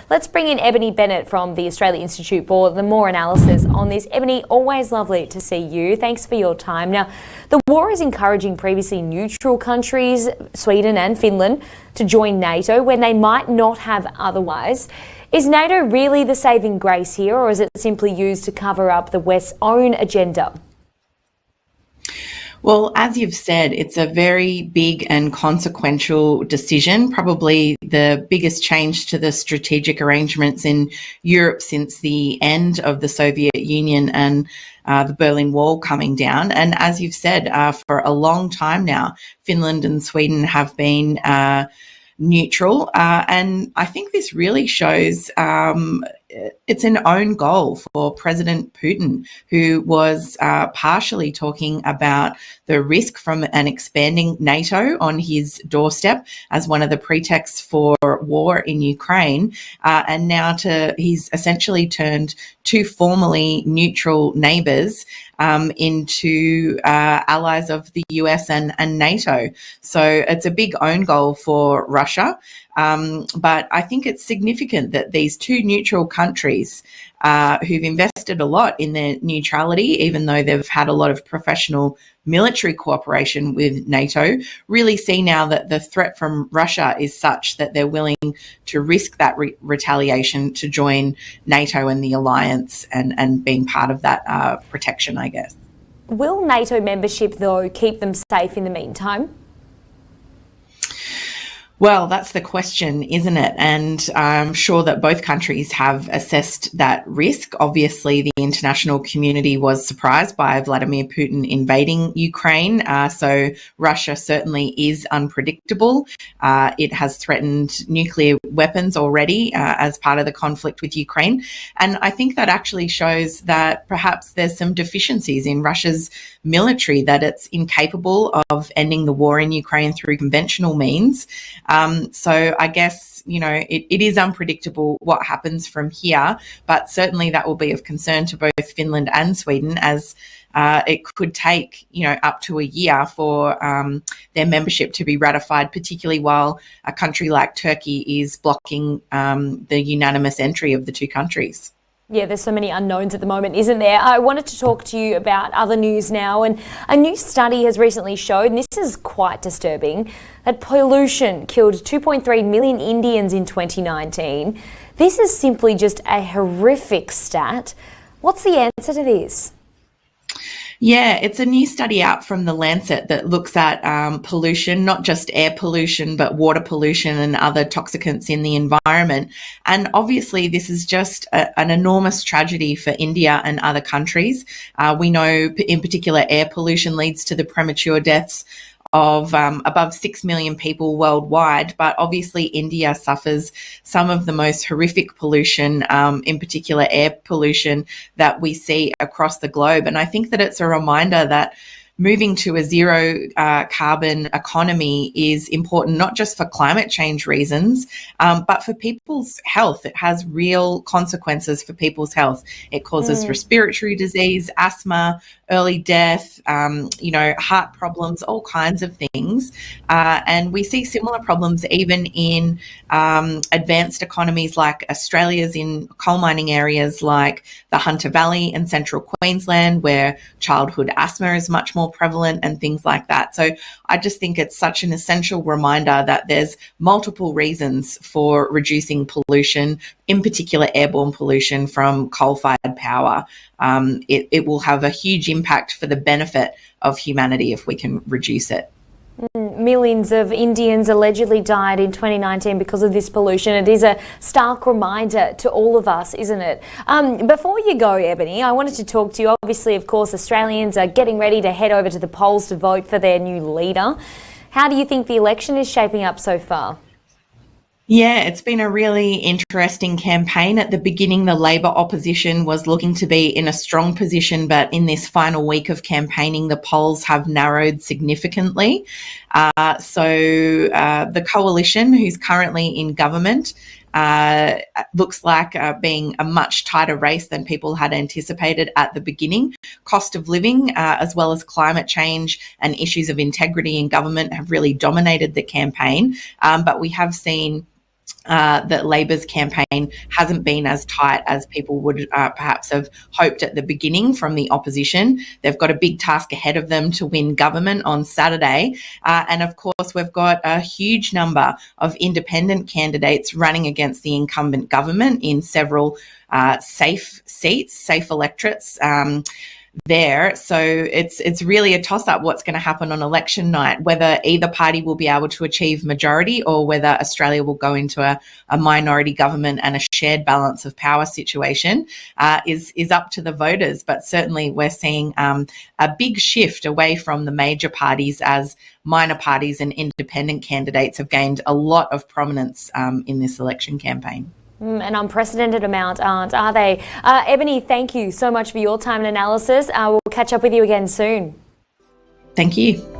Let's bring in Ebony Bennett from the Australia Institute for the more analysis on this. Ebony, always lovely to see you. Thanks for your time. Now, the war is encouraging previously neutral countries, Sweden and Finland, to join NATO when they might not have otherwise. Is NATO really the saving grace here, or is it simply used to cover up the West's own agenda? Well, as you've said, it's a very big and consequential decision, probably the biggest change to the strategic arrangements in Europe since the end of the Soviet Union and the Berlin Wall coming down. And as you've said, for a long time now, Finland and Sweden have been neutral. And I think this really shows it's an own goal for President Putin, who was partially talking about the risk from an expanding NATO on his doorstep as one of the pretexts for war in Ukraine. And now he's essentially turned two formerly neutral neighbours into allies of the US and NATO. So it's a big own goal for Russia. But I think it's significant that these two neutral countries who've invested a lot in their neutrality, even though they've had a lot of professional military cooperation with NATO, really see now that the threat from Russia is such that they're willing to risk that retaliation to join NATO and the alliance and being part of that protection, I guess. Will NATO membership, though, keep them safe in the meantime? Well, that's the question, isn't it? And I'm sure that both countries have assessed that risk. Obviously, the international community was surprised by Vladimir Putin invading Ukraine. So Russia certainly is unpredictable. It has threatened nuclear weapons already as part of the conflict with Ukraine. And I think that actually shows that perhaps there's some deficiencies in Russia's military, that it's incapable of ending the war in Ukraine through conventional means. So I guess, it is unpredictable what happens from here, but certainly that will be of concern to both Finland and Sweden, as it could take, up to a year for their membership to be ratified, particularly while a country like Turkey is blocking the unanimous entry of the two countries. Yeah, there's so many unknowns at the moment, isn't there? I wanted to talk to you about other news now, and a new study has recently showed, and this is quite disturbing, that pollution killed 2.3 million Indians in 2019. This is simply just a horrific stat. What's the answer to this? Yeah, it's a new study out from The Lancet that looks at pollution, not just air pollution, but water pollution and other toxicants in the environment. And obviously, this is just an enormous tragedy for India and other countries. We know, in particular, air pollution leads to the premature deaths of above 6 million people worldwide, but obviously India suffers some of the most horrific pollution, in particular air pollution, that we see across the globe. And I think that it's a reminder that moving to a zero carbon economy is important, not just for climate change reasons, but for people's health. It has real consequences for people's health. It causes respiratory disease, asthma, early death, heart problems, all kinds of things. And we see similar problems even in advanced economies like Australia's, in coal mining areas like the Hunter Valley and central Queensland, where childhood asthma is much more prevalent and things like that. So I just think it's such an essential reminder that there's multiple reasons for reducing pollution, in particular airborne pollution from coal-fired power. It will have a huge impact for the benefit of humanity if we can reduce it. Millions of Indians allegedly died in 2019 because of this pollution. It is a stark reminder to all of us, isn't it? Before you go, Ebony, I wanted to talk to you. Obviously, of course, Australians are getting ready to head over to the polls to vote for their new leader. How do you think the election is shaping up so far? Yeah, it's been a really interesting campaign. At the beginning, the Labor opposition was looking to be in a strong position, but in this final week of campaigning, the polls have narrowed significantly. So the coalition, who's currently in government, looks like being a much tighter race than people had anticipated at the beginning. Cost of living, as well as climate change and issues of integrity in government, have really dominated the campaign. But we have seen that Labor's campaign hasn't been as tight as people would perhaps have hoped at the beginning from the opposition. They've got a big task ahead of them to win government on Saturday. And of course, we've got a huge number of independent candidates running against the incumbent government in several safe seats, safe electorates. There. So it's really a toss-up what's going to happen on election night, whether either party will be able to achieve majority or whether Australia will go into a minority government and a shared balance of power situation is up to the voters. But certainly we're seeing a big shift away from the major parties as minor parties and independent candidates have gained a lot of prominence in this election campaign. An unprecedented amount, are they? Ebony, thank you so much for your time and analysis. We'll catch up with you again soon. Thank you.